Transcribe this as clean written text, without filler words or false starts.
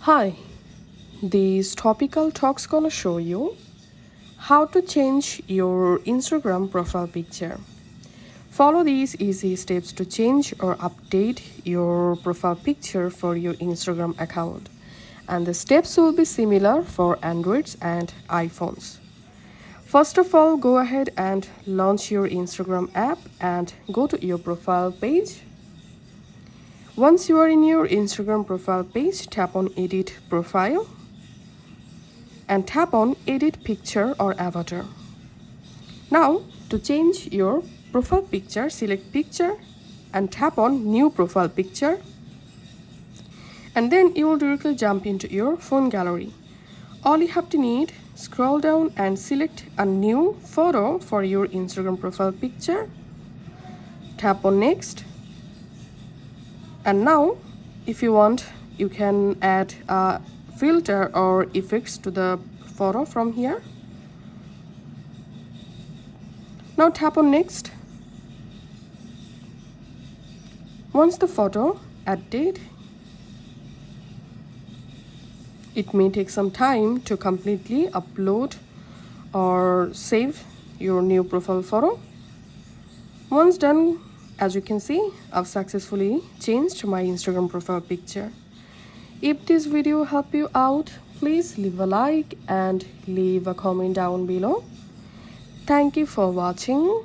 Hi, this topical talk's gonna show you how to change your Instagram profile picture. Follow these easy steps to change or update your profile picture for your Instagram account. And the steps will be similar for Androids and iPhones. First of all, go ahead and launch your Instagram app and go to your profile page. Once you are in your Instagram profile page, tap on Edit Profile and tap on Edit Picture or Avatar. Now, to change your profile picture, select Picture and tap on New Profile Picture. And then you will directly jump into your phone gallery. All you have to need, scroll down and select a new photo for your Instagram profile picture. Tap on Next. And now, if you want, you can add a filter or effects to the photo from here. Now tap on Next. Once the photo added, it may take some time to completely upload or save your new profile photo. Once done, as you can see, I've successfully changed my Instagram profile picture. If this video helped you out, please leave a like and leave a comment down below. Thank you for watching.